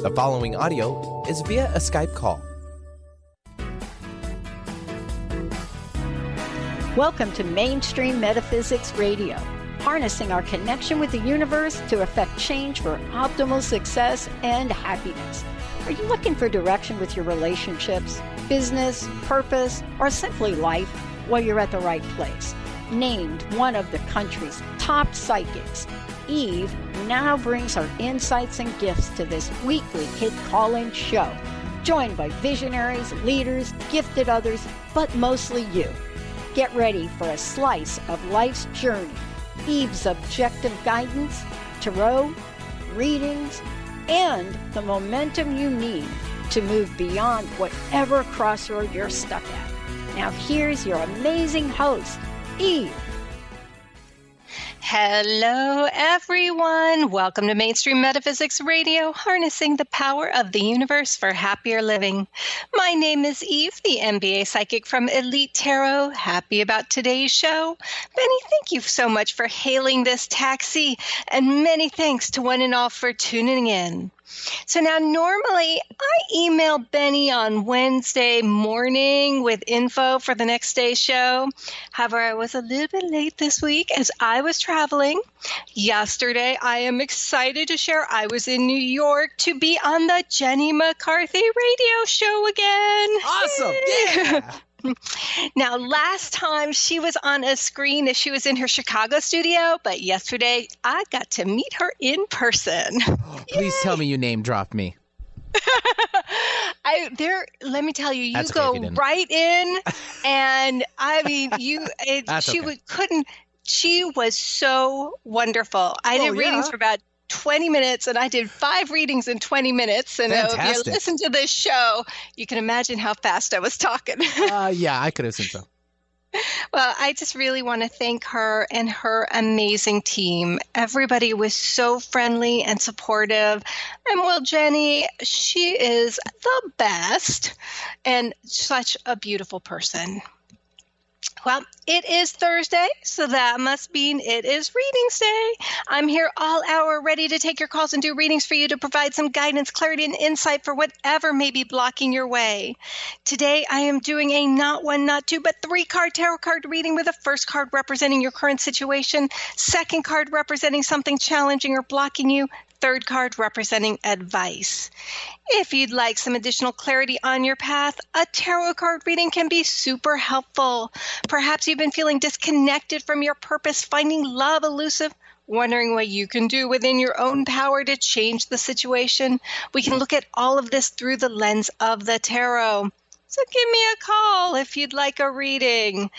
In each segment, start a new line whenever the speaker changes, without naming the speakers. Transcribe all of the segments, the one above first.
The following audio is via a Skype call.
Welcome to Mainstream Metaphysics Radio, harnessing our connection with the universe to effect change for optimal success and happiness. Are you looking for direction with your relationships, business, purpose, or simply life? Well, you're at the right place. Named one of the country's top psychics, Eve now brings her insights and gifts to this weekly hit call-in show, joined by visionaries, leaders, gifted others, but mostly you. Get ready for a slice of life's journey, Eve's objective guidance, tarot, readings, and the momentum you need to move beyond whatever crossroad you're stuck at. Now here's your amazing host, Eve.
Hello, everyone. Welcome to Mainstream Metaphysics Radio, harnessing the power of the universe for happier living. My name is Eve, the MBA psychic from Elite Tarot. Happy about today's show. Benny, thank you so much for hailing this taxi, and many thanks to one and all for tuning in. So now normally I email Benny on Wednesday morning with info for the next day's show. However, I was a little bit late this week as I was traveling. Yesterday, I am excited to share I was in New York to be on the Jenny McCarthy radio show again.
Awesome. Yeah.
Now, last time she was on a screen as she was in her Chicago studio, but yesterday I got to meet her in person.
Please tell me you name dropped me.
Let me tell you,
That's
go
okay if you didn't.
right in, and I mean, she was so wonderful. I did readings for about 20 minutes, and I did 5 readings in 20 minutes. And if you listen to this show, you can imagine how fast I was talking.
Yeah, I could have seen so.
Well, I just really want to thank her and her amazing team. Everybody was so friendly and supportive. And well, Jenny, she is the best and such a beautiful person. Well, it is Thursday, so that must mean it is readings day. I'm here all hour ready to take your calls and do readings for you to provide some guidance, clarity, and insight for whatever may be blocking your way. Today, I am doing a not 1, not 2, but 3-card tarot card reading with the first card representing your current situation, second card representing something challenging or blocking you, third card representing advice. If you'd like some additional clarity on your path, a tarot card reading can be super helpful. Perhaps you've been feeling disconnected from your purpose, finding love elusive, wondering what you can do within your own power to change the situation. We can look at all of this through the lens of the tarot. So give me a call if you'd like a reading.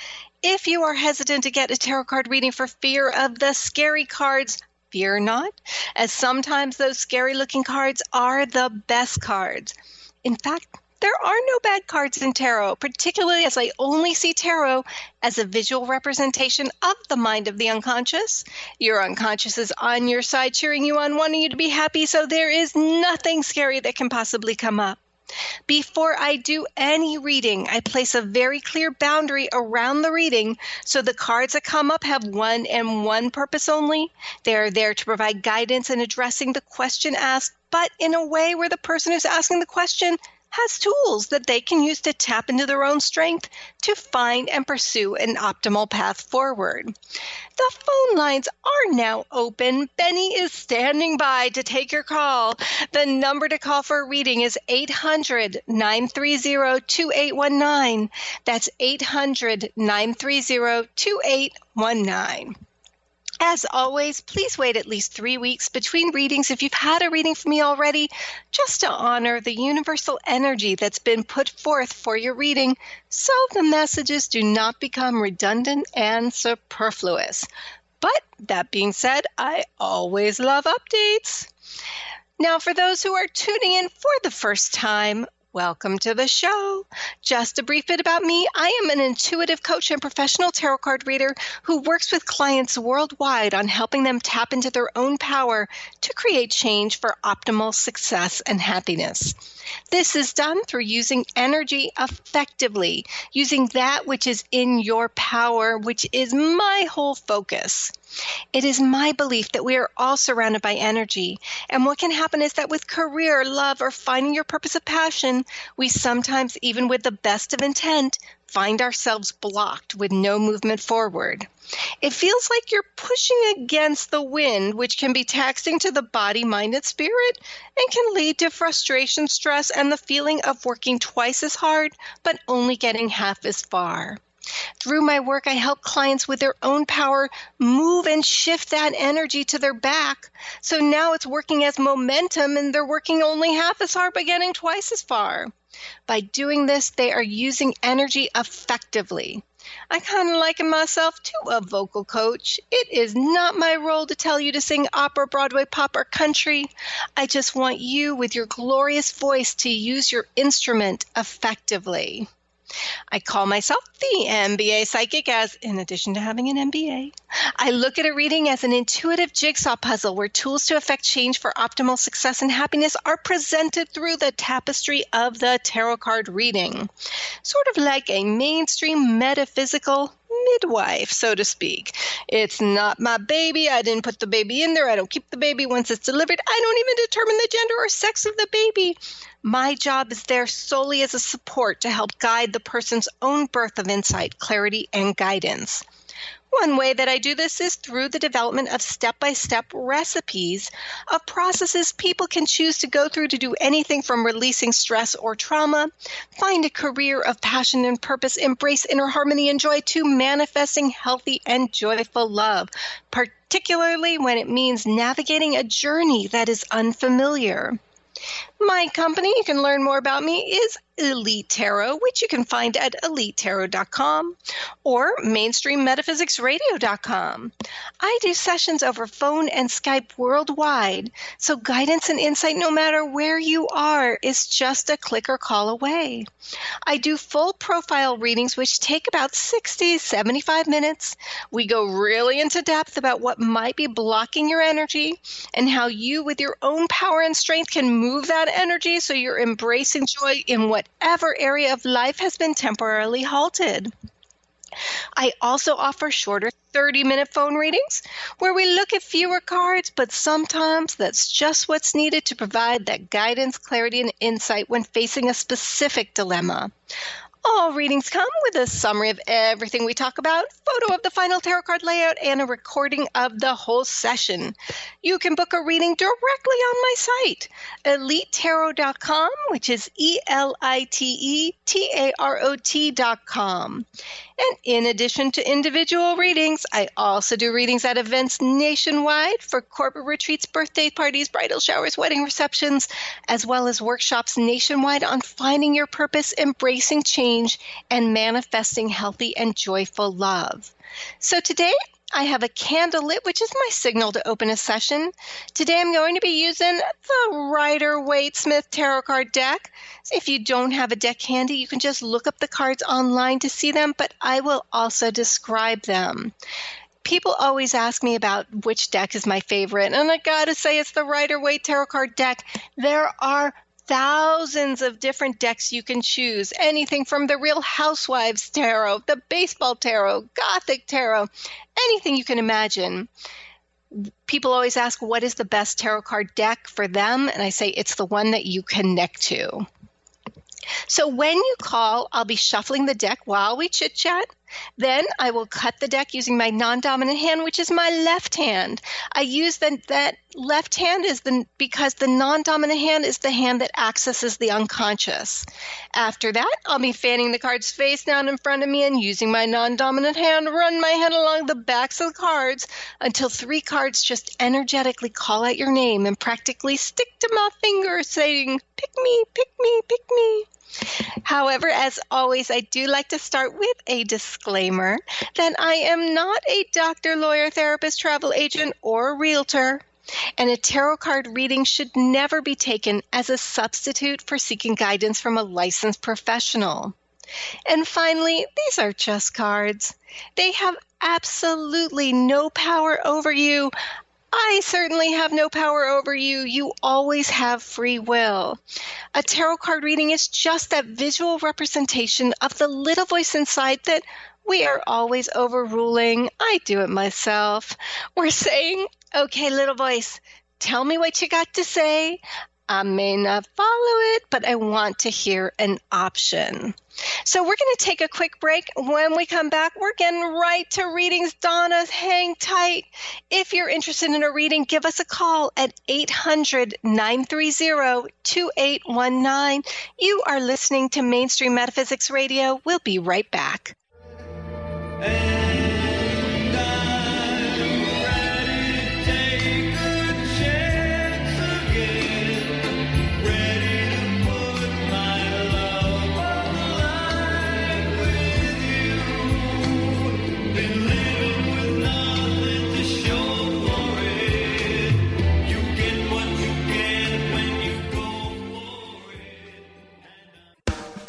If you are hesitant to get a tarot card reading for fear of the scary cards, fear not, as sometimes those scary-looking cards are the best cards. In fact, there are no bad cards in tarot, particularly as I only see tarot as a visual representation of the mind of the unconscious. Your unconscious is on your side, cheering you on, wanting you to be happy, so there is nothing scary that can possibly come up. Before I do any reading, I place a very clear boundary around the reading so the cards that come up have one and one purpose only. They are there to provide guidance in addressing the question asked, but in a way where the person who's asking the question has tools that they can use to tap into their own strength to find and pursue an optimal path forward. The phone lines are now open. Benny is standing by to take your call. The number to call for a reading is 800-930-2819. That's 800-930-2819. As always, please wait at least 3 weeks between readings if you've had a reading from me already, just to honor the universal energy that's been put forth for your reading, so the messages do not become redundant and superfluous. But that being said, I always love updates. Now, for those who are tuning in for the first time, welcome to the show. Just a brief bit about me. I am an intuitive coach and professional tarot card reader who works with clients worldwide on helping them tap into their own power to create change for optimal success and happiness. This is done through using energy effectively, using that which is in your power, which is my whole focus. It is my belief that we are all surrounded by energy, and what can happen is that with career, love, or finding your purpose of passion, we sometimes, even with the best of intent, find ourselves blocked with no movement forward. It feels like you're pushing against the wind, which can be taxing to the body, mind, and spirit, and can lead to frustration, stress, and the feeling of working twice as hard, but only getting half as far. Through my work, I help clients with their own power move and shift that energy to their back. So now it's working as momentum and they're working only half as hard but getting twice as far. By doing this, they are using energy effectively. I kind of liken myself to a vocal coach. It is not my role to tell you to sing opera, Broadway, pop, or country. I just want you, with your glorious voice, to use your instrument effectively. I call myself the MBA psychic as, in addition to having an MBA, I look at a reading as an intuitive jigsaw puzzle where tools to affect change for optimal success and happiness are presented through the tapestry of the tarot card reading. Sort of like a mainstream metaphysical midwife, so to speak. It's not my baby. I didn't put the baby in there. I don't keep the baby once it's delivered. I don't even determine the gender or sex of the baby. My job is there solely as a support to help guide the person's own birth of insight, clarity, and guidance. One way that I do this is through the development of step-by-step recipes of processes people can choose to go through to do anything from releasing stress or trauma, find a career of passion and purpose, embrace inner harmony and joy, to manifesting healthy and joyful love, particularly when it means navigating a journey that is unfamiliar. My company, you can learn more about me, is Elite Tarot, which you can find at elitetarot.com or mainstreammetaphysicsradio.com. I do sessions over phone and Skype worldwide, so guidance and insight, no matter where you are, is just a click or call away. I do full profile readings, which take about 60, 75 minutes. We go really into depth about what might be blocking your energy and how you, with your own power and strength, can move that energy so you're embracing joy in whatever area of life has been temporarily halted. I also offer shorter 30-minute phone readings where we look at fewer cards, but sometimes that's just what's needed to provide that guidance, clarity, and insight when facing a specific dilemma. All readings come with a summary of everything we talk about, photo of the final tarot card layout, and a recording of the whole session. You can book a reading directly on my site, elitetarot.com, which is elitetarot.com. And in addition to individual readings, I also do readings at events nationwide for corporate retreats, birthday parties, bridal showers, wedding receptions, as well as workshops nationwide on finding your purpose, embracing change, and manifesting healthy and joyful love. So today, I have a candle lit, which is my signal to open a session. Today I'm going to be using the Rider-Waite-Smith Tarot Card deck. So if you don't have a deck handy, you can just look up the cards online to see them, but I will also describe them. People always ask me about which deck is my favorite, and I gotta say it's the Rider-Waite Tarot Card deck. There are thousands of different decks you can choose, anything from the Real Housewives Tarot, the Baseball Tarot, Gothic Tarot, anything you can imagine. People always ask, what is the best tarot card deck for them? And I say, it's the one that you connect to. So when you call, I'll be shuffling the deck while we chit-chat. Then I will cut the deck using my non-dominant hand, which is my left hand. I use that left hand because the non-dominant hand is the hand that accesses the unconscious. After that, I'll be fanning the cards face down in front of me and using my non-dominant hand, run my hand along the backs of the cards until 3 cards just energetically call out your name and practically stick to my finger saying, pick me, pick me, pick me. However, as always, I do like to start with a disclaimer that I am not a doctor, lawyer, therapist, travel agent, or realtor, and a tarot card reading should never be taken as a substitute for seeking guidance from a licensed professional. And finally, these are just cards. They have absolutely no power over you. I certainly have no power over you. You always have free will. A tarot card reading is just that visual representation of the little voice inside that we are always overruling. I do it myself. We're saying, okay, little voice, tell me what you got to say. I may not follow it, but I want to hear an option. So we're going to take a quick break. When we come back, we're getting right to readings. Donna, hang tight. If you're interested in a reading, give us a call at 800-930-2819. You are listening to Mainstream Metaphysics Radio. We'll be right back.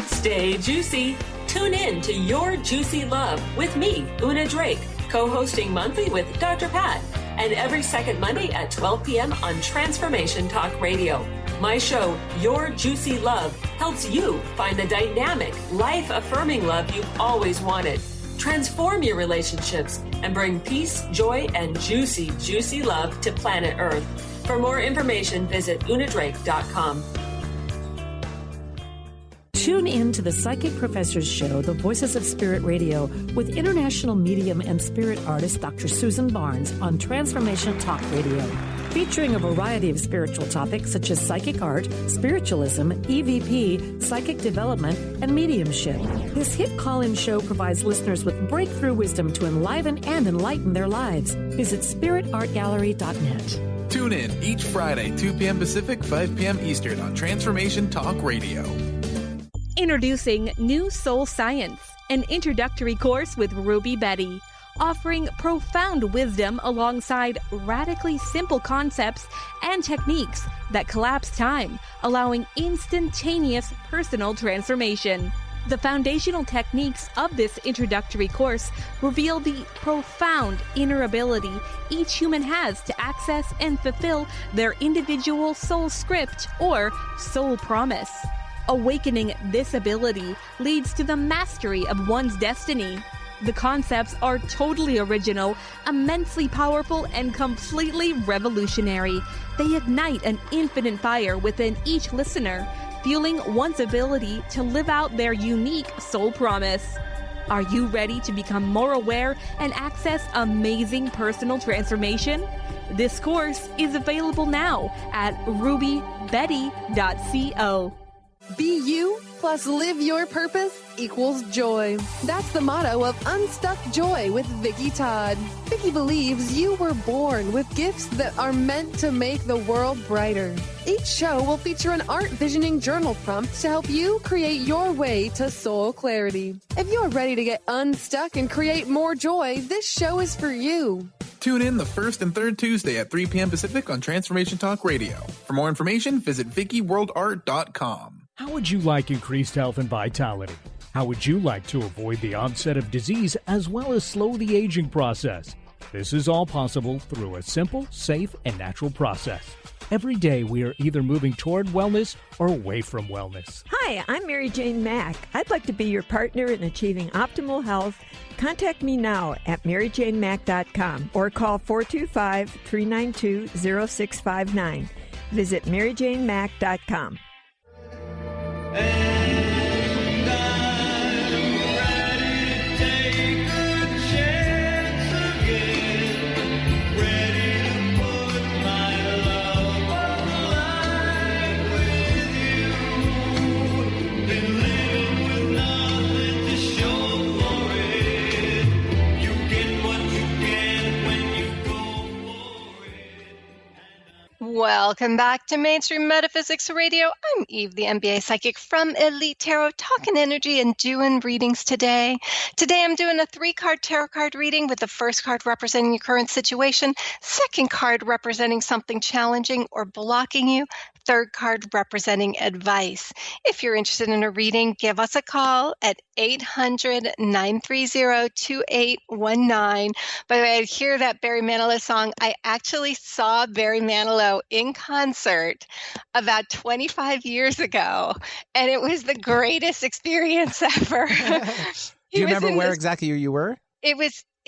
Stay juicy. Tune in to Your Juicy Love with me, Una Drake, co-hosting monthly with Dr. Pat, and every second Monday at 12 p.m. on Transformation Talk Radio. My show, Your Juicy Love, helps you find the dynamic, life-affirming love you've always wanted. Transform your relationships and bring peace, joy, and juicy, juicy love to planet Earth. For more information, visit unadrake.com.
Tune in to the Psychic Professor's Show, The Voices of Spirit Radio, with international medium and spirit artist Dr. Susan Barnes on Transformation Talk Radio, featuring a variety of spiritual topics such as psychic art, spiritualism, EVP, psychic development, and mediumship. This hit call-in show provides listeners with breakthrough wisdom to enliven and enlighten their lives. Visit spiritartgallery.net.
Tune in each Friday, 2 p.m. Pacific, 5 p.m. Eastern on Transformation Talk Radio.
Introducing New Soul Science, an introductory course with Ruby Betty, offering profound wisdom alongside radically simple concepts and techniques that collapse time, allowing instantaneous personal transformation. The foundational techniques of this introductory course reveal the profound inner ability each human has to access and fulfill their individual soul script or soul promise. Awakening this ability leads to the mastery of one's destiny. The concepts are totally original, immensely powerful, and completely revolutionary. They ignite an infinite fire within each listener, fueling one's ability to live out their unique soul promise. Are you ready to become more aware and access amazing personal transformation? This course is available now at rubybetty.co.
Be you plus live your purpose equals joy. That's the motto of Unstuck Joy with Vicki Todd. Vicki believes you were born with gifts that are meant to make the world brighter. Each show will feature an art visioning journal prompt to help you create your way to soul clarity. If you're ready to get unstuck and create more joy, this show is for you.
Tune in the first and third Tuesday at 3 p.m. Pacific on Transformation Talk Radio. For more information, visit VickiWorldArt.com.
How would you like increased health and vitality? How would you like to avoid the onset of disease as well as slow the aging process? This is all possible through a simple, safe, and natural process. Every day we are either moving toward wellness or away from wellness.
Hi, I'm Mary Jane Mack. I'd like to be your partner in achieving optimal health. Contact me now at maryjanemack.com or call 425-392-0659. Visit maryjanemack.com.
Welcome back to Mainstream Metaphysics Radio. I'm Eve, the MBA Psychic from Elite Tarot, talking energy and doing readings today. Today I'm doing a 3-card tarot card reading with the first card representing your current situation, second card representing something challenging or blocking you, third card representing advice. If you're interested in a reading, give us a call at 800-930-2819. By the way, I hear that Barry Manilow song. I actually saw Barry Manilow in concert about 25 years ago, and it was the greatest experience ever.
Do you remember where exactly you were?
It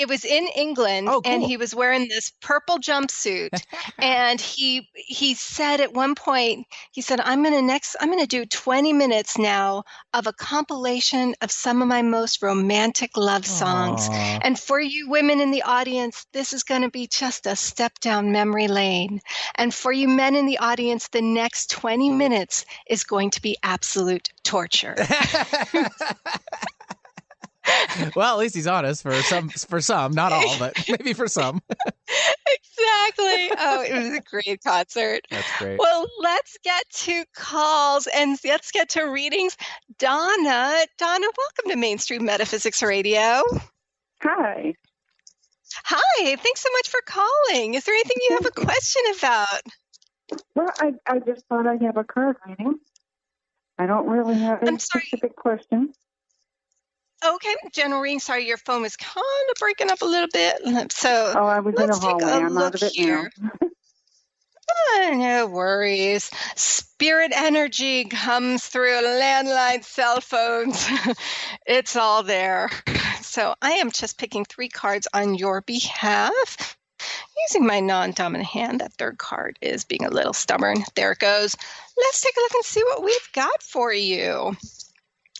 was in England,
Oh, cool.
and he was wearing this purple jumpsuit. And he said at one point, he said, I'm going to do 20 minutes now of a compilation of some of my most romantic love songs.
Aww.
And for you women in the audience, this is going to be just a step down memory lane. And for you men in the audience, the next 20 minutes is going to be absolute torture.
Well, at least he's honest for some, not all, but maybe for some.
Exactly. Oh, it was a great concert.
That's great.
Well, let's get to calls and let's get to readings. Donna, welcome to Mainstream Metaphysics Radio.
Hi.
Hi. Thanks so much for calling. Is there anything you have a question about?
Well, I just thought I'd have a card reading. I don't really have any specific questions.
Okay, general reading. Sorry, your phone was kind of breaking up a little bit. So
I was in a hallway. I'm out of it
here. Now. No worries. Spirit energy comes through landline cell phones. It's all there. So I am just picking 3 cards on your behalf. Using my non-dominant hand, that third card is being a little stubborn. There it goes. Let's take a look and see what we've got for you.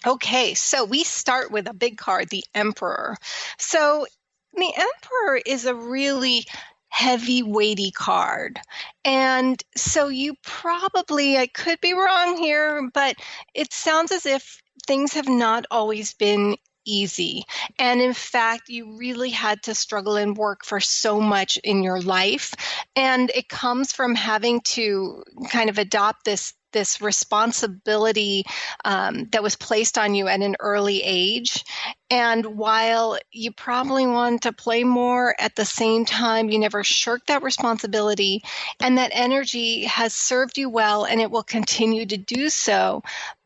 Okay, so we start with a big card, the Emperor. So the Emperor is a really heavy, weighty card. And so you probably, I could be wrong here, but it sounds as if things have not always been easy. And in fact, you really had to struggle and work for so much in your life. And it comes from having to kind of adopt this responsibility that was placed on you at an early age. And while you probably want to play more, at the same time, you never shirked that responsibility. And that energy has served you well, and it will continue to do so.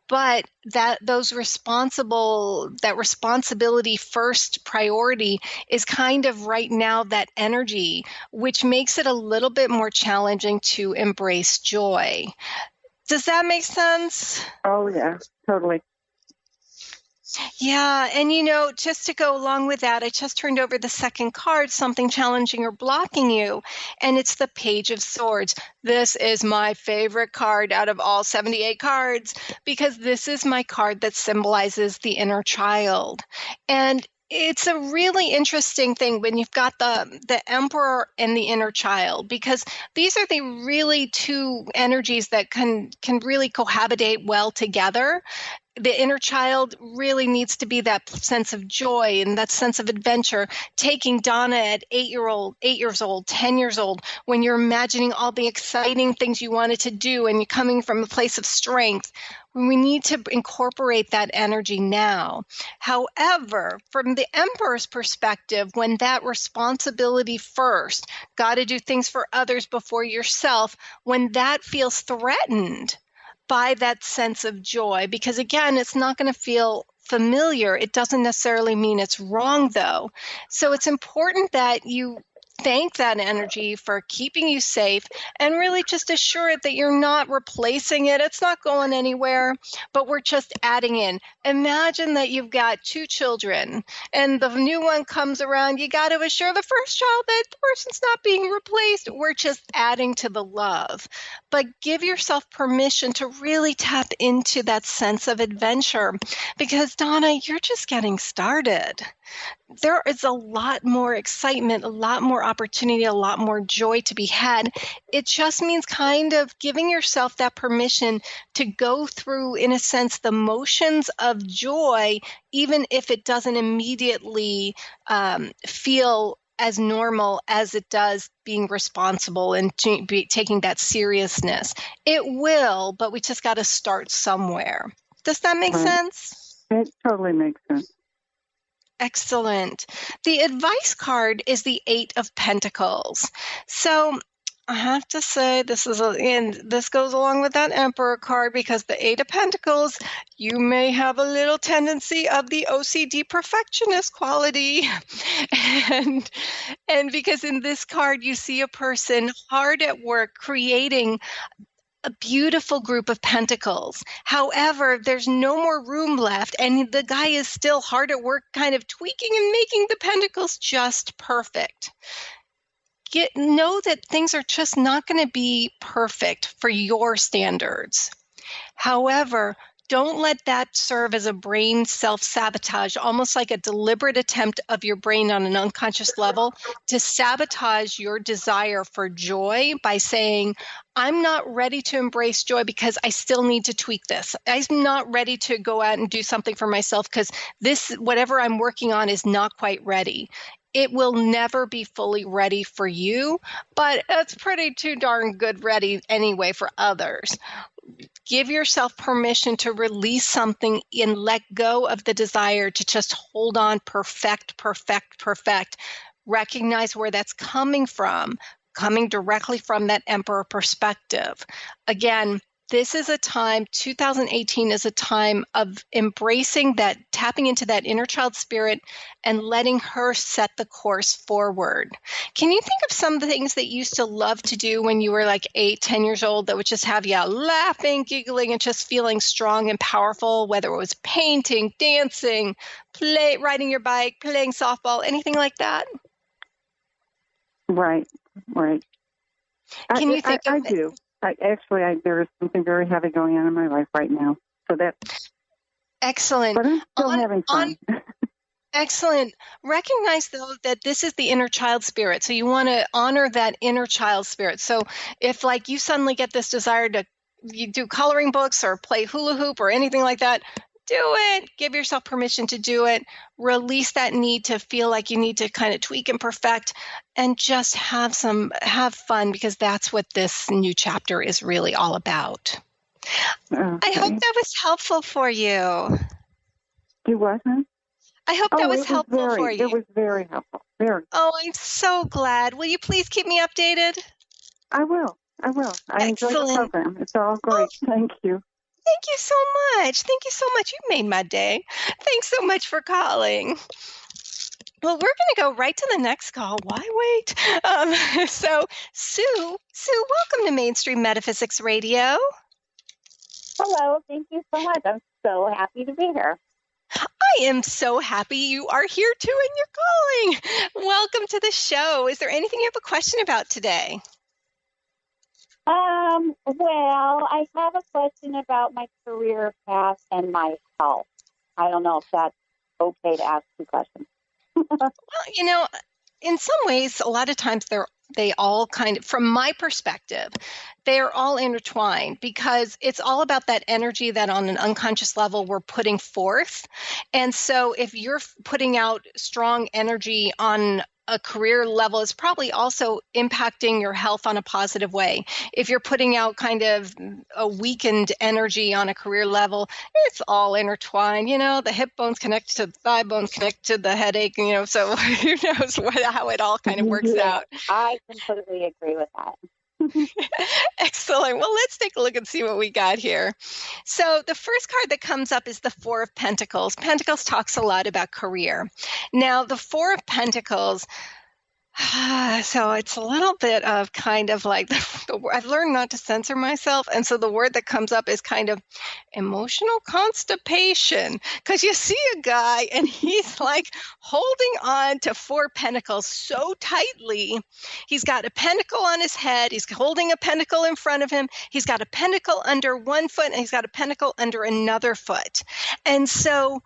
But that responsibility first priority is kind of right now that energy, which makes it a little bit more challenging to embrace joy. Does that make sense?
Oh, yeah, totally.
Yeah, and just to go along with that, I just turned over the second card, something challenging or blocking you, and it's the Page of Swords. This is my favorite card out of all 78 cards because this is my card that symbolizes the inner child. And it's a really interesting thing when you've got the Emperor and the inner child, because these are the really two energies that can really cohabitate well together. The inner child really needs to be that sense of joy and that sense of adventure. Taking Donna at 8 years old, 10 years old, when you're imagining all the exciting things you wanted to do and you're coming from a place of strength. We need to incorporate that energy now. However, from the Emperor's perspective, when that responsibility first, got to do things for others before yourself, when that feels threatened by that sense of joy, because again, it's not going to feel familiar. It doesn't necessarily mean it's wrong, though. So it's important that you thank that energy for keeping you safe and really just assure it that you're not replacing it. It's not going anywhere, but we're just adding in. Imagine that you've got 2 children and the new one comes around. You got to assure the first child that the person's not being replaced. We're just adding to the love. But give yourself permission to really tap into that sense of adventure, because Donna, you're just getting started. There is a lot more excitement, a lot more opportunity, a lot more joy to be had. It just means kind of giving yourself that permission to go through, in a sense, the motions of joy, even if it doesn't immediately feel as normal as it does being responsible and taking that seriousness. It will, but we just got to start somewhere. Does that make sense?
It totally makes sense.
Excellent. The advice card is the 8 of Pentacles. So I have to say and this goes along with that Emperor card, because the Eight of Pentacles, you may have a little tendency of the OCD perfectionist quality. And because in this card, you see a person hard at work creating a beautiful group of pentacles. However, there's no more room left, and the guy is still hard at work kind of tweaking and making the pentacles just perfect. Know that things are just not going to be perfect for your standards. However, don't let that serve as a brain self-sabotage, almost like a deliberate attempt of your brain on an unconscious level to sabotage your desire for joy by saying, I'm not ready to embrace joy because I still need to tweak this. I'm not ready to go out and do something for myself because whatever I'm working on is not quite ready. It will never be fully ready for you, but it's pretty too darn good ready anyway for others. Give yourself permission to release something and let go of the desire to just hold on, perfect. Recognize where that's coming from, coming directly from that Emperor perspective. Again, this is a time, 2018 is a time of embracing that, tapping into that inner child spirit and letting her set the course forward. Can you think of some of the things that you used to love to do when you were like 8, 10 years old that would just have you out laughing, giggling, and just feeling strong and powerful, whether it was painting, dancing, riding your bike, playing softball, anything like that?
Right.
Can you think of
I do. There is something very heavy going on in my life right now. So that's
excellent.
But I'm still having fun.
Excellent. Recognize, though, that this is the inner child spirit. So you want to honor that inner child spirit. So if, like, you suddenly get this desire to you do coloring books or play hula hoop or anything like that, do it. Give yourself permission to do it. Release that need to feel like you need to kind of tweak and perfect, and just have fun, because that's what this new chapter is really all about. Okay. I hope that was helpful for you.
Do what, huh?
I hope that was helpful for you.
It was very helpful. Very.
Oh, I'm so glad. Will you please keep me updated?
I will. I enjoy the program. It's all great. Oh. Thank you.
Thank you so much. You made my day. Thanks so much for calling. Well, we're going to go right to the next call. Why wait? So, Sue, welcome to Mainstream Metaphysics Radio.
Hello. Thank you so much. I'm so happy to be here.
I am so happy you are here too and you're calling. Welcome to the show. Is there anything you have a question about today?
Well, I have a question about my career path and my health. I don't know if that's okay to ask 2 questions.
Well, in some ways, a lot of times they all kind of, from my perspective, they are all intertwined, because it's all about that energy that on an unconscious level we're putting forth. And so if you're putting out strong energy on a career level, it's probably also impacting your health on a positive way. If you're putting out kind of a weakened energy on a career level, it's all intertwined. The hip bones connect to the thigh bones, connect to the headache, so who knows how it all kind of works out.
I completely agree with that.
Excellent. Well, let's take a look and see what we got here. So the first card that comes up is the Four of Pentacles. Pentacles talks a lot about career. Now, the Four of Pentacles, so it's a little bit of kind of like, I've learned not to censor myself. And so the word that comes up is kind of emotional constipation, because you see a guy and he's like holding on to 4 pentacles so tightly. He's got a pentacle on his head. He's holding a pentacle in front of him. He's got a pentacle under one foot and he's got a pentacle under another foot. And so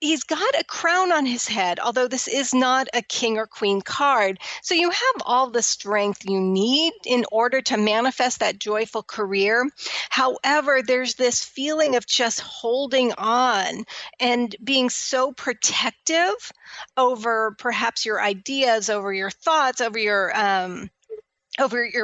he's got a crown on his head, although this is not a king or queen card. So you have all the strength you need in order to manifest that joyful career. However, there's this feeling of just holding on and being so protective over perhaps your ideas, over your thoughts, over your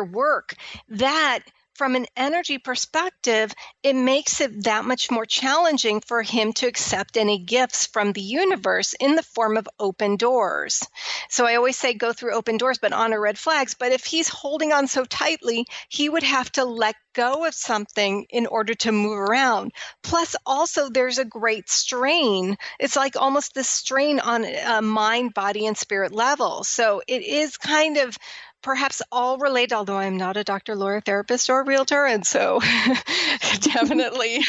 work, that from an energy perspective, it makes it that much more challenging for him to accept any gifts from the universe in the form of open doors. So I always say go through open doors, but honor red flags. But if he's holding on so tightly, he would have to let go of something in order to move around. Plus, also, there's a great strain. It's like almost this strain on a mind, body, and spirit level. So it is kind of perhaps all related, although I'm not a doctor, lawyer, therapist, or realtor, and so definitely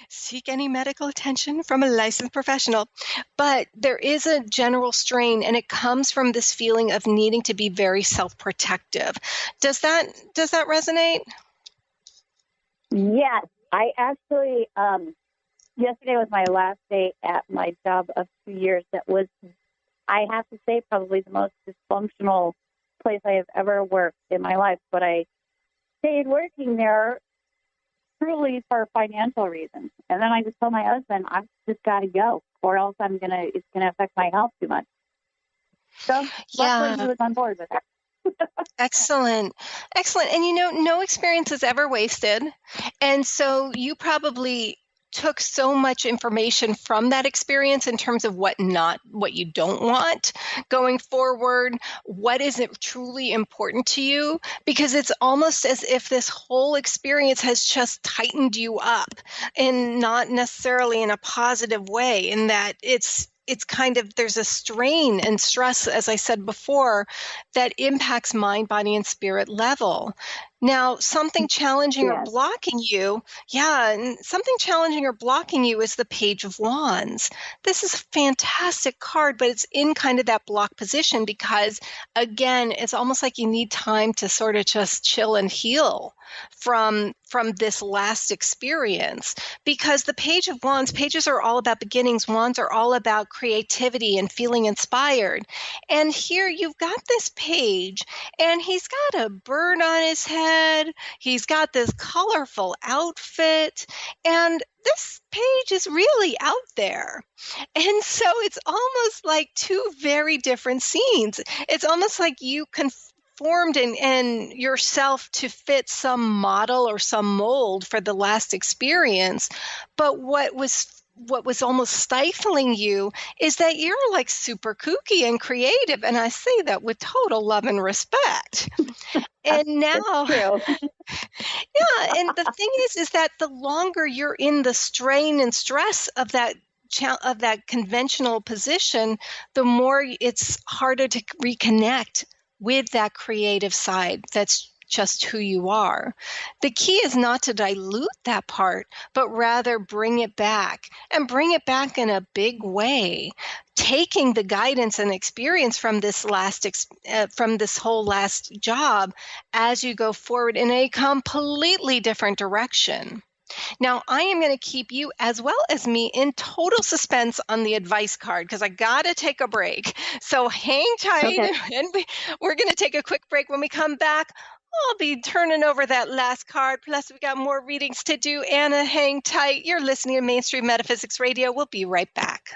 seek any medical attention from a licensed professional. But there is a general strain, and it comes from this feeling of needing to be very self-protective. Does that resonate?
Yes, I actually yesterday was my last day at my job of 2 years. That was, I have to say, probably the most dysfunctional place I have ever worked in my life, but I stayed working there truly for financial reasons. And then I just told my husband, I've just got to go, or else it's gonna affect my health too much. So luckily he was on board with that.
Excellent. And no experience is ever wasted. And so you probably took so much information from that experience in terms of what you don't want going forward, what isn't truly important to you, because it's almost as if this whole experience has just tightened you up, and not necessarily in a positive way, in that it's kind of, there's a strain and stress, as I said before, that impacts mind, body, and spirit level. Now, something challenging or blocking you, something challenging or blocking you is the Page of Wands. This is a fantastic card, but it's in kind of that block position because, again, it's almost like you need time to sort of just chill and heal from this last experience. Because the Page of Wands, pages are all about beginnings, wands are all about creativity and feeling inspired. And here you've got this page, and he's got a bird on his head. He's got this colorful outfit, and this page is really out there. And so it's almost like two very different scenes. It's almost like you conformed and yourself to fit some model or some mold for the last experience. But what was almost stifling you is that you're like super kooky and creative. And I say that with total love and respect. And now, and the thing is that the longer you're in the strain and stress of that conventional position, the more it's harder to reconnect with that creative side that's just who you are. The key is not to dilute that part, but rather bring it back, and bring it back in a big way, taking the guidance and experience from this whole last job as you go forward in a completely different direction. Now, I am going to keep you as well as me in total suspense on the advice card because I got to take a break. So hang tight, and we're going to take a quick break. When we come back, I'll be turning over that last card. Plus, we got more readings to do. Anna, hang tight. You're listening to Mainstream Metaphysics Radio. We'll be right back.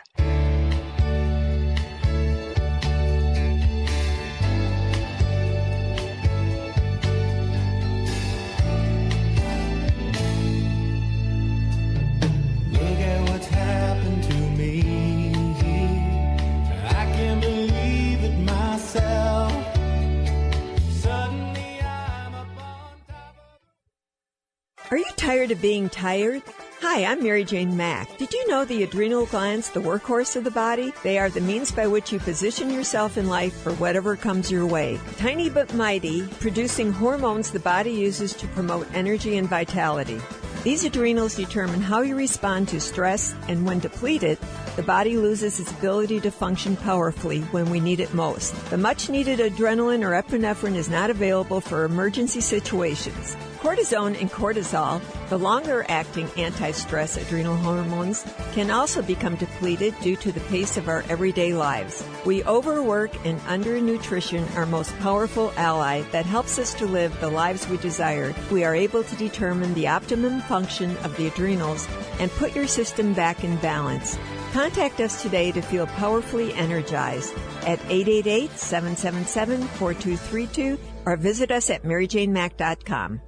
Are you tired of being tired? Hi, I'm Mary Jane Mack. Did you know the adrenal glands, the workhorse of the body? They are the means by which you position yourself in life for whatever comes your way. Tiny but mighty, producing hormones the body uses to promote energy and vitality. These adrenals determine how you respond to stress, and when depleted, the body loses its ability to function powerfully when we need it most. The much-needed adrenaline or epinephrine is not available for emergency situations. Cortisone and cortisol, the longer-acting anti-stress adrenal hormones, can also become depleted due to the pace of our everyday lives. We overwork and undernutrition, our most powerful ally that helps us to live the lives we desire. We are able to determine the optimum function of the adrenals and put your system back in balance. Contact us today to feel powerfully energized at 888-777-4232 or visit us at maryjanemack.com.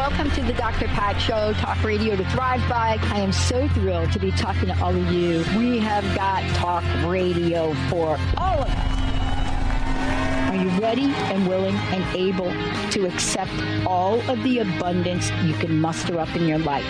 Welcome to the Dr. Pat Show, talk radio to thrive by. I am so thrilled to be talking to all of you. We have got talk radio for all of us. Are you ready and willing and able to accept all of the abundance you can muster up in your life?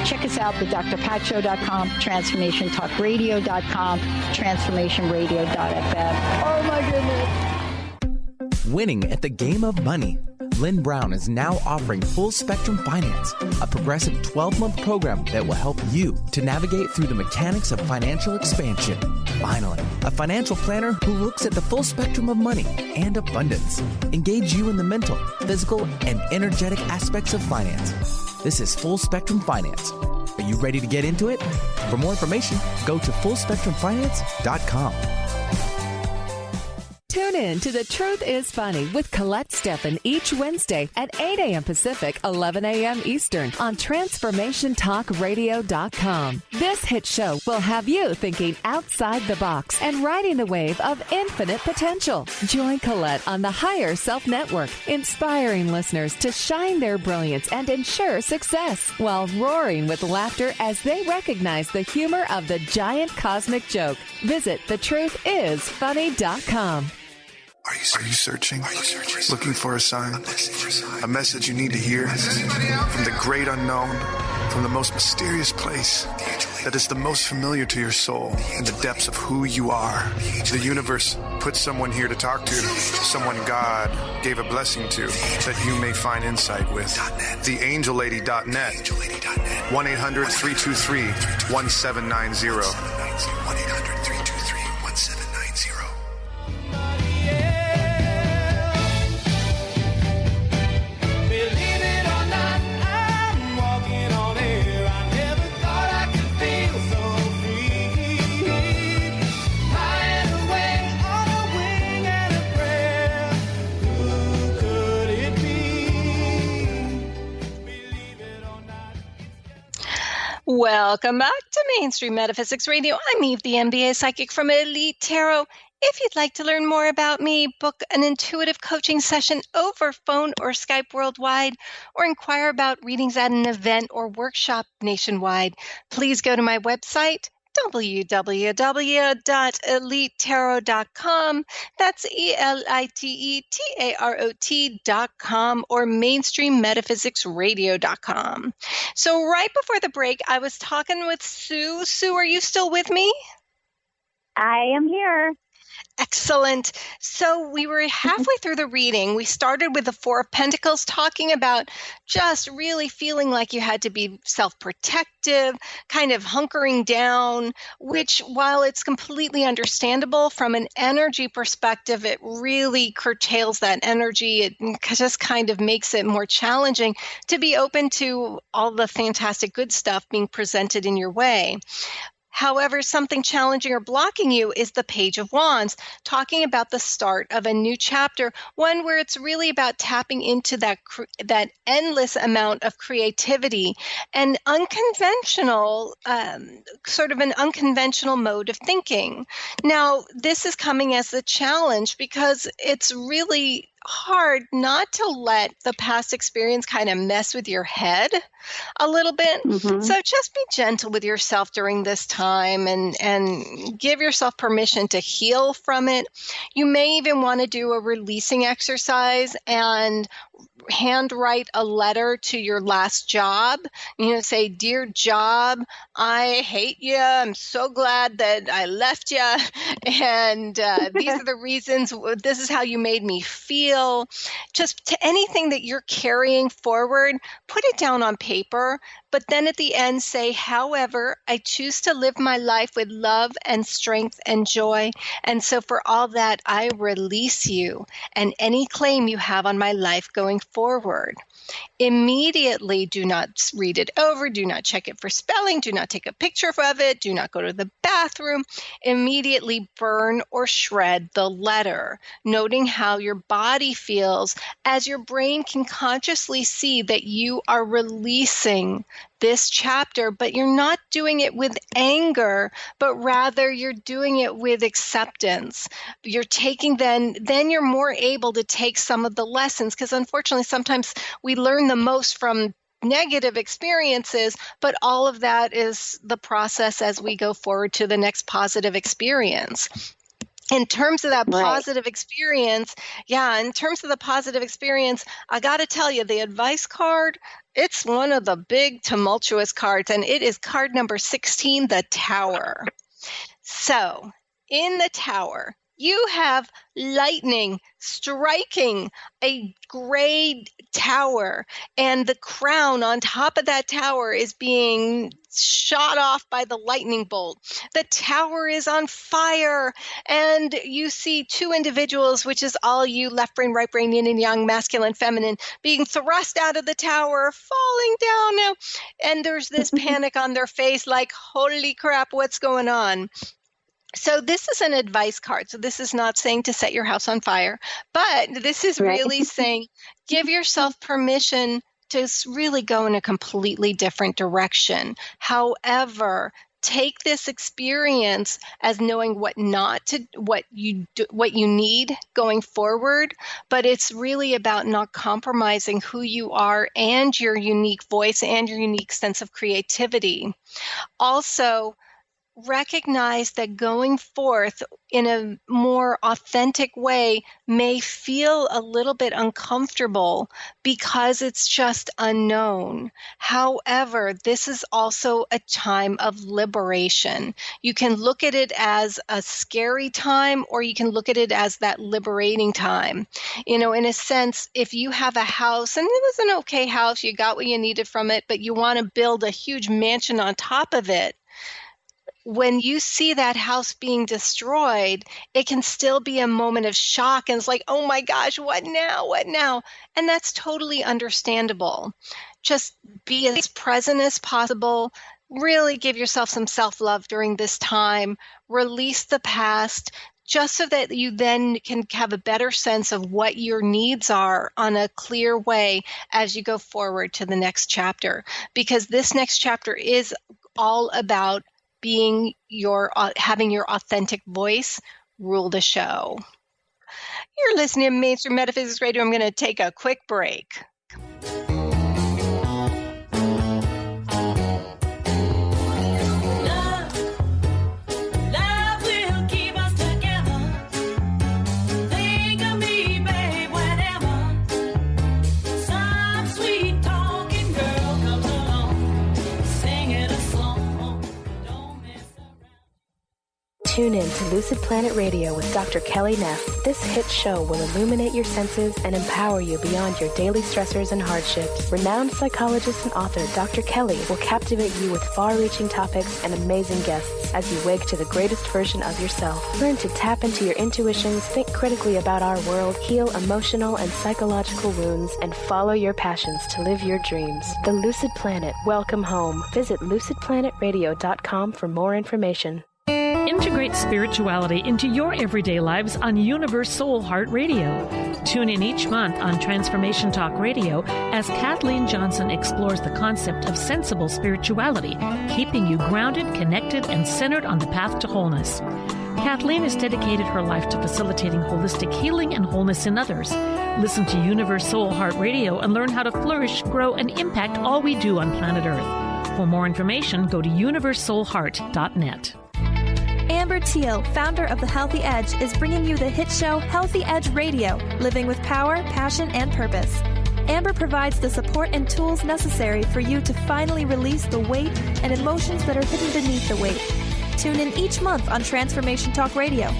Check us out at drpatshow.com, transformationtalkradio.com, transformationradio.fm. Oh my goodness.
Winning at the game of money. Lynn Brown is now offering Full Spectrum Finance, a progressive 12-month program that will help you to navigate through the mechanics of financial expansion. Finally, a financial planner who looks at the full spectrum of money and abundance. Engage you in the mental, physical, and energetic aspects of finance. This is Full Spectrum Finance. Are you ready to get into it? For more information, go to fullspectrumfinance.com.
Tune in to The Truth is Funny with Colette Steffen each Wednesday at 8 a.m. Pacific, 11 a.m. Eastern on TransformationTalkRadio.com. This hit show will have you thinking outside the box and riding the wave of infinite potential. Join Colette on the Higher Self Network, inspiring listeners to shine their brilliance and ensure success while roaring with laughter as they recognize the humor of the giant cosmic joke. Visit thetruthisfunny.com.
Are you searching? Looking for a sign? A message you need to hear? From the great unknown? From the most mysterious place that is the most familiar to your soul in the depths of who you are? The universe put someone here to talk to, someone God gave a blessing to, that you may find insight with. TheAngelLady.net. 1-800-323-1790. 1-800-323-1790.
Welcome back to Mainstream Metaphysics Radio. I'm Eve, the MBA psychic from Elite Tarot. If you'd like to learn more about me, book an intuitive coaching session over phone or Skype worldwide, or inquire about readings at an event or workshop nationwide, please go to my website, www.elitetarot.com. That's ELITETAROT.com, or mainstreammetaphysicradio.com. So right before the break, I was talking with Sue. Sue, are you still with me?
I am here.
Excellent. So we were halfway through the reading. We started with the Four of Pentacles, talking about just really feeling like you had to be self-protective, kind of hunkering down, which, while it's completely understandable from an energy perspective, it really curtails that energy. It just kind of makes it more challenging to be open to all the fantastic good stuff being presented in your way. However, something challenging or blocking you is the Page of Wands, talking about the start of a new chapter, one where it's really about tapping into that endless amount of creativity and unconventional, sort of an unconventional mode of thinking. Now, this is coming as a challenge because it's really hard not to let the past experience kind of mess with your head a little bit. Mm-hmm. So just be gentle with yourself during this time and give yourself permission to heal from it. You may even want to do a releasing exercise and handwrite a letter to your last job. Say, "Dear job, I hate you. I'm so glad that I left you. And these are the reasons. This is how you made me feel." Just to anything that you're carrying forward, put it down on paper. But then at the end say, "However, I choose to live my life with love and strength and joy. And so for all that, I release you and any claim you have on my life going forward." Immediately, do not read it over. Do not check it for spelling. Do not take a picture of it. Do not go to the bathroom. Immediately burn or shred the letter, noting how your body feels as your brain can consciously see that you are releasing this chapter, but you're not doing it with anger, but rather you're doing it with acceptance. You're taking then you're more able to take some of the lessons, because unfortunately sometimes we learn the most from negative experiences, but all of that is the process as we go forward to the next positive experience. In terms of that positive experience, I got to tell you, the advice card, it's one of the big tumultuous cards, and it is card number 16, the Tower. So, in the Tower, you have lightning striking a gray tower, and the crown on top of that tower is being shot off by the lightning bolt. The tower is on fire, and you see two individuals, which is all you, left brain, right brain, yin and yang, masculine, feminine, being thrust out of the tower, falling down now. And there's this panic on their face like, holy crap, what's going on? So this is an advice card. So this is not saying to set your house on fire, but this is really saying give yourself permission to really go in a completely different direction. However, take this experience as knowing what you need going forward, but it's really about not compromising who you are and your unique voice and your unique sense of creativity. Also, recognize that going forth in a more authentic way may feel a little bit uncomfortable because it's just unknown. However, this is also a time of liberation. You can look at it as a scary time, or you can look at it as that liberating time. In a sense, if you have a house, and it was an okay house, you got what you needed from it, but you want to build a huge mansion on top of it, when you see that house being destroyed, it can still be a moment of shock. And it's like, oh my gosh, what now? What now? And that's totally understandable. Just be as present as possible. Really give yourself some self-love during this time. Release the past, just so that you then can have a better sense of what your needs are on a clear way as you go forward to the next chapter. Because this next chapter is all about having your authentic voice rule the show. You're listening to Mainstream Metaphysics Radio. I'm going to take a quick break.
Tune in to Lucid Planet Radio with Dr. Kelly Neff. This hit show will illuminate your senses and empower you beyond your daily stressors and hardships. Renowned psychologist and author Dr. Kelly will captivate you with far-reaching topics and amazing guests as you wake to the greatest version of yourself. Learn to tap into your intuitions, think critically about our world, heal emotional and psychological wounds, and follow your passions to live your dreams. The Lucid Planet. Welcome home. Visit lucidplanetradio.com for more information.
Integrate spirituality into your everyday lives on Universe Soul Heart Radio. Tune in each month on Transformation Talk Radio as Kathleen Johnson explores the concept of sensible spirituality, keeping you grounded, connected, and centered on the path to wholeness. Kathleen has dedicated her life to facilitating holistic healing and wholeness in others. Listen to Universe Soul Heart Radio and learn how to flourish, grow, and impact all we do on planet Earth. For more information, go to universesoulheart.net.
Amber Teal, founder of The Healthy Edge, is bringing you the hit show Healthy Edge Radio, living with power, passion, and purpose. Amber provides the support and tools necessary for you to finally release the weight and emotions that are hidden beneath the weight. Tune in each month on Transformation Talk Radio.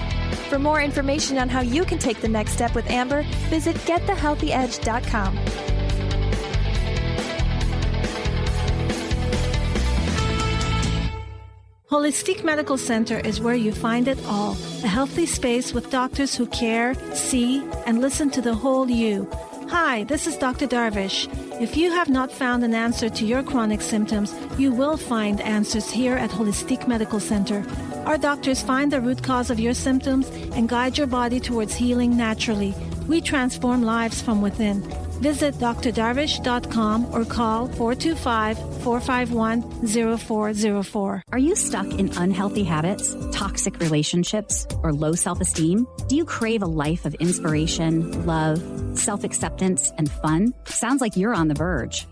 For more information on how you can take the next step with Amber, visit getthehealthyedge.com.
Holistic Medical Center is where you find it all. A healthy space with doctors who care, see, and listen to the whole you. Hi, this is Dr. Darvish. If you have not found an answer to your chronic symptoms, you will find answers here at Holistic Medical Center. Our doctors find the root cause of your symptoms and guide your body towards healing naturally. We transform lives from within. Visit drdarvish.com or call 425-451-0404.
Are you stuck in unhealthy habits, toxic relationships, or low self-esteem? Do you crave a life of inspiration, love, self-acceptance, and fun? Sounds like you're on the verge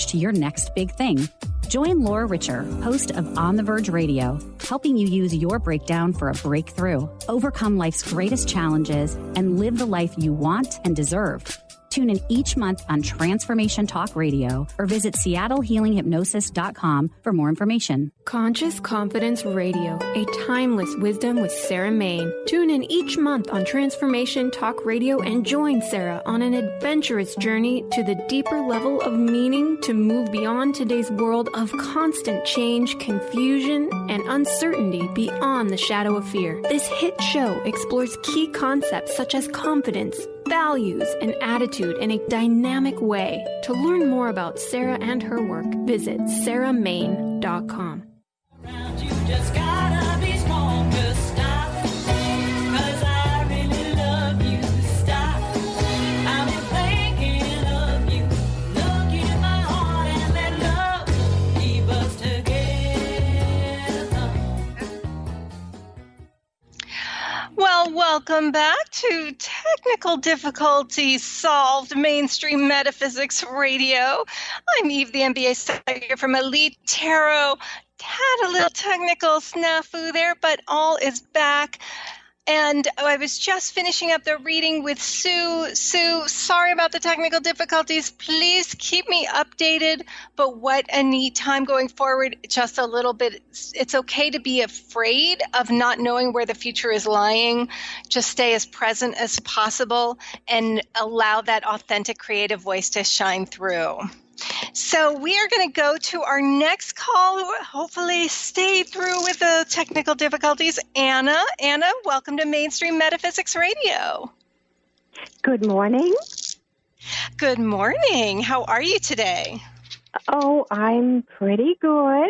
to your next big thing. Join Laura Richer, host of On the Verge Radio, helping you use your breakdown for a breakthrough, overcome life's greatest challenges, and live the life you want and deserve. Tune in each month on Transformation Talk Radio or visit SeattleHealingHypnosis.com for more information.
Conscious Confidence Radio, a timeless wisdom with Sarah Main. Tune in each month on Transformation Talk Radio and join Sarah on an adventurous journey to the deeper level of meaning to move beyond today's world of constant change, confusion, and uncertainty beyond the shadow of fear. This hit show explores key concepts such as confidence, values, and attitude in a dynamic way. To learn more about Sarah and her work, visit sarahmain.com.
You just gotta be strong to stop, 'cause I really love you. Stop, I've been thinking of you. Look in my heart and let love keep us together.
Well, welcome back to Technical Difficulties Solved Mainstream Metaphysics Radio. I'm Eve, the MBA psychic from Elite Tarot. Had a little technical snafu there, but all is back. And I was just finishing up the reading with Sue. Sue, sorry about the technical difficulties. Please keep me updated. But what a neat time going forward. Just a little bit. It's okay to be afraid of not knowing where the future is lying. Just stay as present as possible and allow that authentic creative voice to shine through. So we are going to go to our next call, who hopefully stayed through with the technical difficulties. Anna, welcome to Mainstream Metaphysics Radio.
Good morning.
Good morning. How are you today?
Oh, I'm pretty good.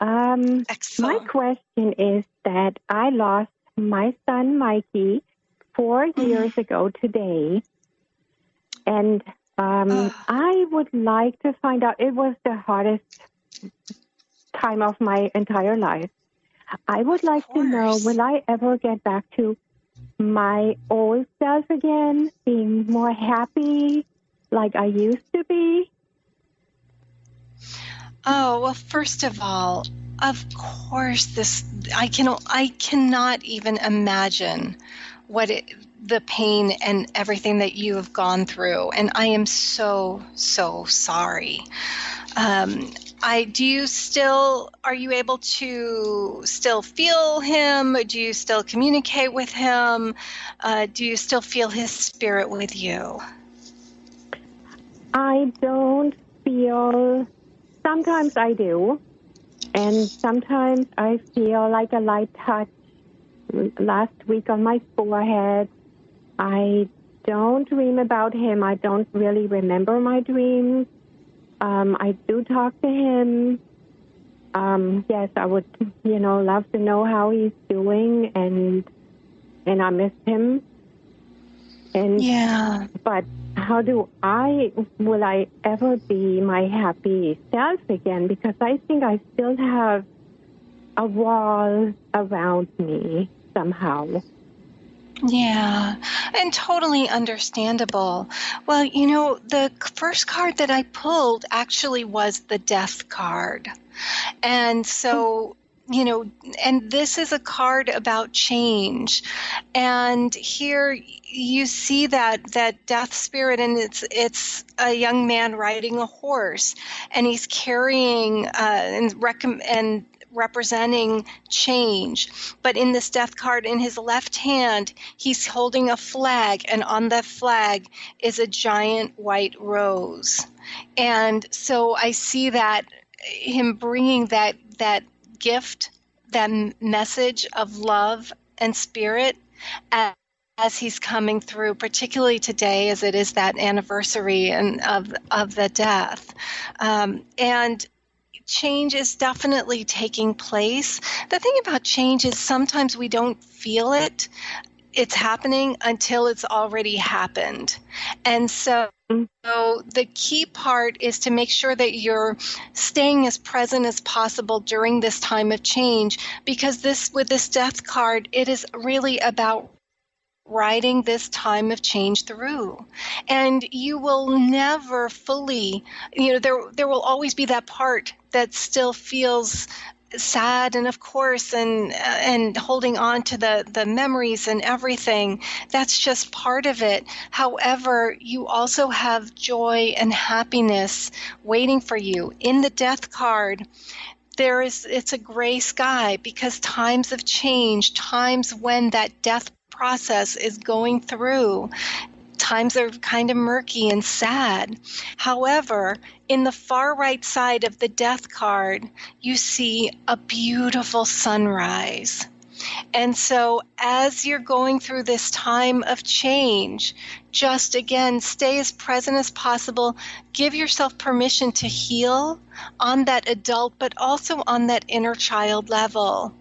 Excellent.
My question is that I lost my son, Mikey, 4 years ago today. And I would like to find out, it was the hardest time of my entire life. I would like to know, will I ever get back to my old self again, being more happy like I used to be?
Oh, well, first of all, of course, I cannot even imagine the pain and everything that you have gone through. And I am so, so sorry. Are you able to still feel him? Do you still communicate with him? Do you still feel his spirit with you?
I don't feel, sometimes I do. And sometimes I feel like a light touch last week on my forehead. I don't dream about him. I don't really remember my dreams. I do talk to him. Yes, I would, love to know how he's doing, and I miss him. And
yeah.
But will I ever be my happy self again? Because I think I still have a wall around me somehow.
Yeah, and totally understandable. Well, the first card that I pulled actually was the Death card. And so, and this is a card about change. And here you see that death spirit, and it's a young man riding a horse, and he's carrying and representing change. But in this death card, in his left hand, he's holding a flag, and on that flag is a giant white rose. And so I see that him bringing that gift, that message of love and spirit as he's coming through, particularly today, as it is that anniversary of the death. And change is definitely taking place. The thing about change is sometimes we don't feel it it's happening until it's already happened. And so the key part is to make sure that you're staying as present as possible during this time of change, because with this death card, it is really about riding this time of change through. And you will never fully, there will always be that part that still feels sad, and of course, and holding on to the memories and everything. That's just part of it. However, you also have joy and happiness waiting for you. In the death card, it's a gray sky, because times of change, times when that death process is going through, times are kind of murky and sad. However, in the far right side of the death card, you see a beautiful sunrise. And so as you're going through this time of change, just again, stay as present as possible. Give yourself permission to heal on that adult, but also on that inner child level.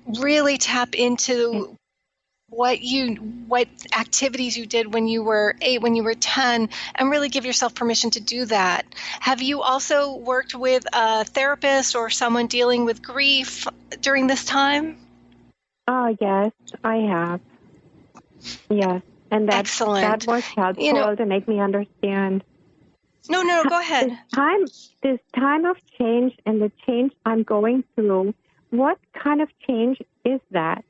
Really tap into what activities you did when you were 8, when you were 10, and really give yourself permission to do that. Have you also worked with a therapist or someone dealing with grief during this time?
Yes, I have. Yes, and that was helpful to make me understand.
No, go ahead.
This time of change and the change I'm going through, what kind of change is that?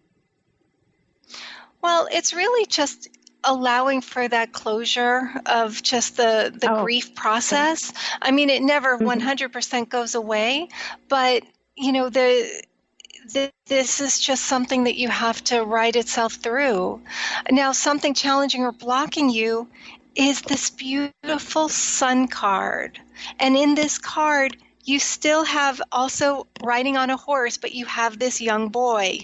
Well, it's really just allowing for that closure of just the grief process. I mean, it never 100% goes away, but, this is just something that you have to ride itself through. Now, something challenging or blocking you is this beautiful sun card. And in this card, you still have also riding on a horse, but you have this young boy.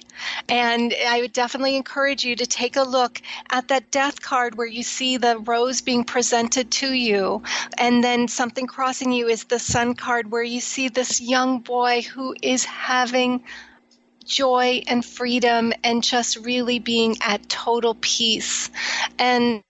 And I would definitely encourage you to take a look at that death card where you see the rose being presented to you. And then something crossing you is the sun card where you see this young boy who is having joy and freedom and just really being at total peace. And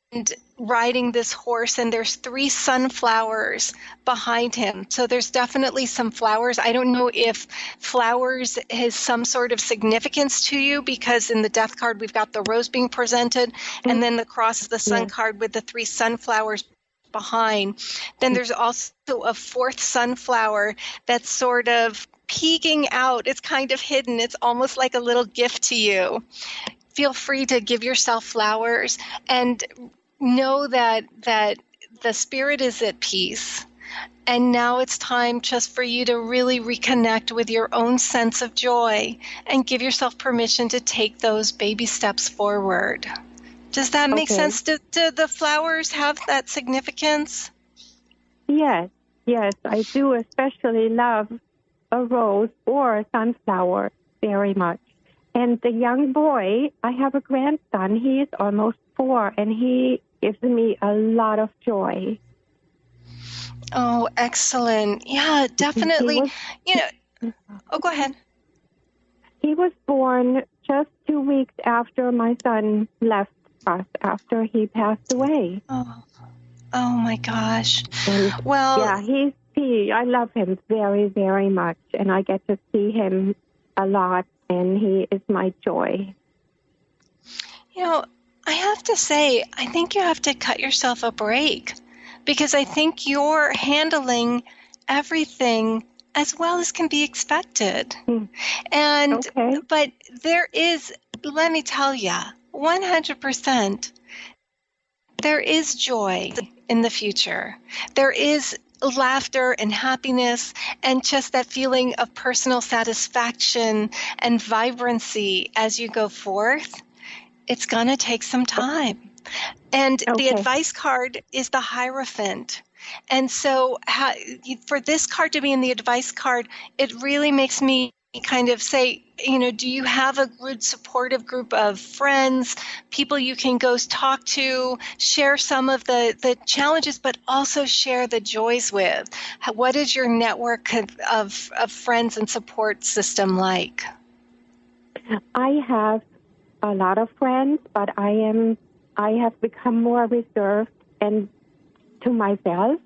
riding this horse, and there's 3 sunflowers behind him. So there's definitely some flowers. I don't know if flowers has some sort of significance to you, because in the death card, we've got the rose being presented, and then the cross is the sun card with the 3 sunflowers behind. Then there's also a 4th sunflower that's sort of peeking out. It's kind of hidden. It's almost like a little gift to you. Feel free to give yourself flowers and know that the spirit is at peace. And now it's time just for you to really reconnect with your own sense of joy and give yourself permission to take those baby steps forward. Does that make sense? Do the flowers have that significance?
Yes, I do especially love a rose or a sunflower very much. And the young boy, I have a grandson, he is almost 4, and he gives me a lot of joy.
Oh, excellent. Yeah, definitely. Go ahead.
He was born just 2 weeks after my son left us, after he passed away.
Oh my gosh.
And, I love him very, very much, and I get to see him a lot, and he is my joy.
I have to say, I think you have to cut yourself a break, because I think you're handling everything as well as can be expected. But there is, let me tell you, 100%, there is joy in the future. There is laughter and happiness and just that feeling of personal satisfaction and vibrancy as you go forth. It's going to take some time. And the advice card is the Hierophant. And so for this card to be in the advice card, it really makes me kind of say, do you have a good supportive group of friends, people you can go talk to, share some of the challenges, but also share the joys with? What is your network of friends and support system like?
I have a lot of friends, but I have become more reserved and to myself.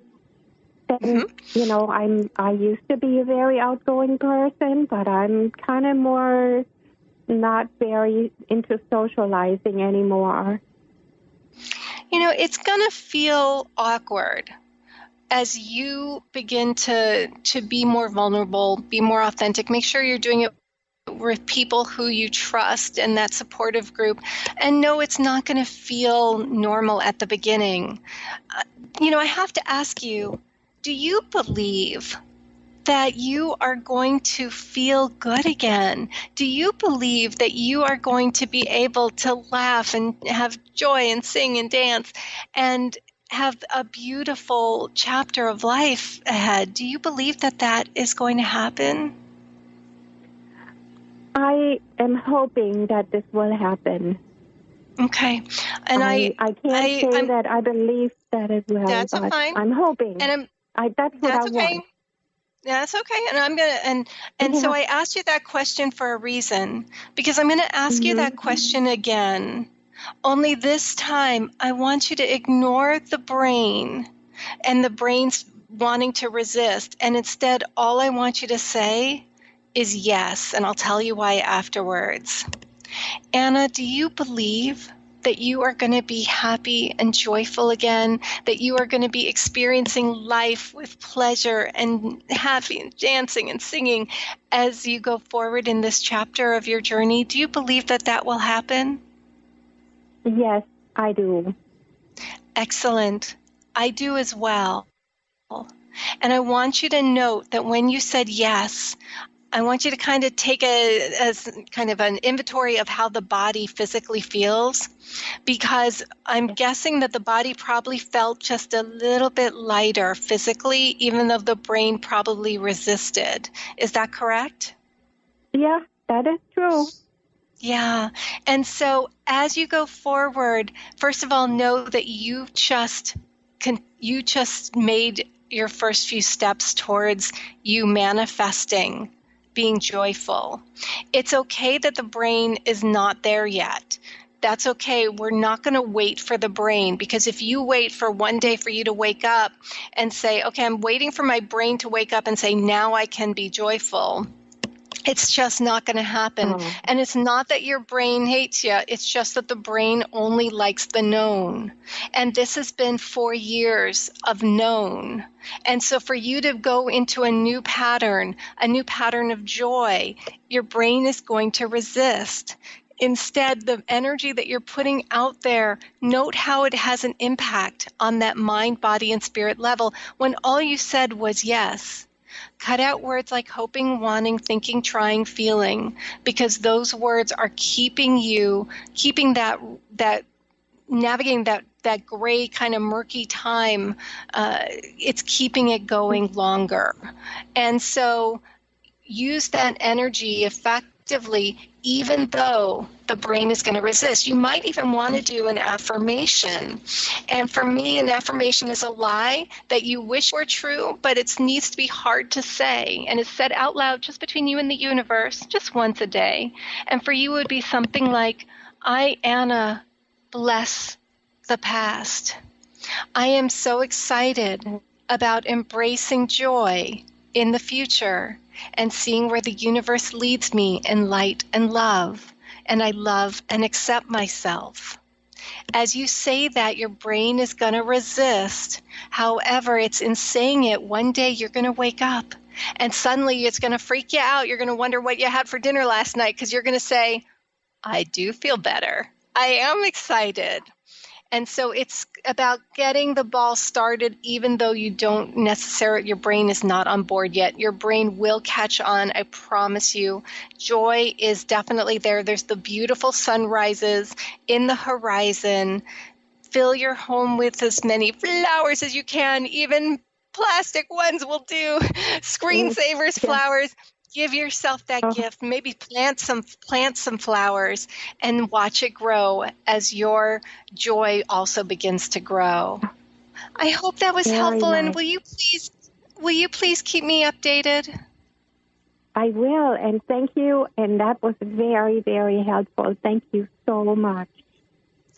And, you know, I used to be a very outgoing person, but I'm kind of more not very into socializing anymore.
You know, it's going to feel awkward as you begin to be more vulnerable, be more authentic. Make sure you're doing it with people who you trust in that supportive group. And no, it's not going to feel normal at the beginning. You know, I have to ask you, do you believe that you are going to feel good again? Do you believe that you are going to be able to laugh and have joy and sing and dance and have a beautiful chapter of life ahead? Do you believe that that is going to happen?
I am hoping that this will happen.
Okay. And I
can't say that I believe that it will,
that's
but
fine.
I'm hoping.
And
that's what I
okay.
want.
That's okay. And I'm going to, so I asked you that question for a reason, because I'm going to ask you that question again. Only this time, I want you to ignore the brain and the brain's wanting to resist. And instead, all I want you to say is yes. And I'll tell you why afterwards. Anna, do you believe that you are going to be happy and joyful again, that you are going to be experiencing life with pleasure and happy and dancing and singing as you go forward in this chapter of your journey? Do you believe that that will happen?
Yes, I do.
Excellent. I do as well. And I want you to note that when you said yes, I want you to kind of take as kind of an inventory of how the body physically feels, because I'm guessing that the body probably felt just a little bit lighter physically, even though the brain probably resisted. Is that correct?
Yeah, that is true.
Yeah. And so as you go forward, first of all, know that you just made your first few steps towards you manifesting being joyful. It's okay that the brain is not there yet. That's okay. We're not going to wait for the brain, because if you wait for one day for you to wake up and say, okay, I'm waiting for my brain to wake up and say, now I can be joyful, it's just not going to happen. And it's not that your brain hates you. It's just that the brain only likes the known. And this has been 4 years of known. And so for you to go into a new pattern of joy, your brain is going to resist. Instead, the energy that you're putting out there, note how it has an impact on that mind, body, and spirit level when all you said was yes. Cut out words like hoping, wanting, thinking, trying, feeling, because those words are keeping that navigating that gray kind of murky time. It's keeping it going longer. And so use that energy effectively, even though the brain is going to resist. You might even want to do an affirmation. And for me, an affirmation is a lie that you wish were true, but it needs to be hard to say. And it's said out loud just between you and the universe, just once a day. And for you, it would be something like, I, Anna, bless the past. I am so excited about embracing joy in the future and seeing where the universe leads me in light and love. And I love and accept myself. As you say that, your brain is going to resist. However, it's in saying it, one day you're going to wake up and suddenly it's going to freak you out. You're going to wonder what you had for dinner last night, because you're going to say, I do feel better. I am excited. And so it's about getting the ball started, even though you don't necessarily, your brain is not on board yet. Your brain will catch on, I promise you. Joy is definitely there. There's the beautiful sunrises in the horizon. Fill your home with as many flowers as you can. Even plastic ones will do. Screensavers, flowers. Give yourself that gift. Maybe plant some flowers and watch it grow as your joy also begins to grow. I hope that was helpful. Nice. And will you please keep me updated?
I will, and thank you. And that was very, very helpful. Thank you so much.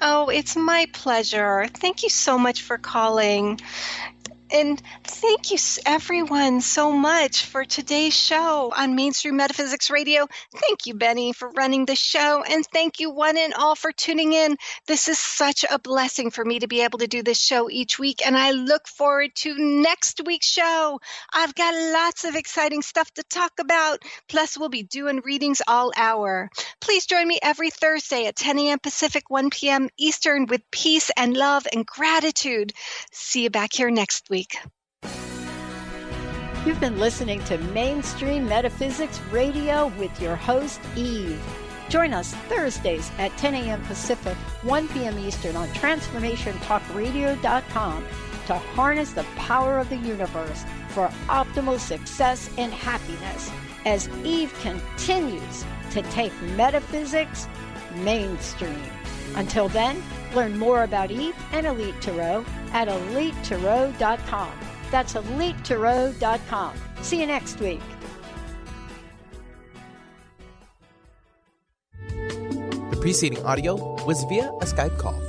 Oh, it's my pleasure. Thank you so much for calling. And thank you, everyone, so much for today's show on Mainstream Metaphysics Radio. Thank you, Benny, for running the show. And thank you, one and all, for tuning in. This is such a blessing for me to be able to do this show each week. And I look forward to next week's show. I've got lots of exciting stuff to talk about. Plus, we'll be doing readings all hour. Please join me every Thursday at 10 a.m. Pacific, 1 p.m. Eastern with peace and love and gratitude. See you back here next week.
You've been listening to Mainstream Metaphysics Radio with your host, Eve. Join us Thursdays at 10 a.m. Pacific, 1 p.m. Eastern on TransformationTalkRadio.com to harness the power of the universe for optimal success and happiness as Eve continues to take metaphysics mainstream. Until then, learn more about Eve and Elite Tarot at EliteTarot.com. That's EliteTarot.com. See you next week.
The preceding audio was via a Skype call.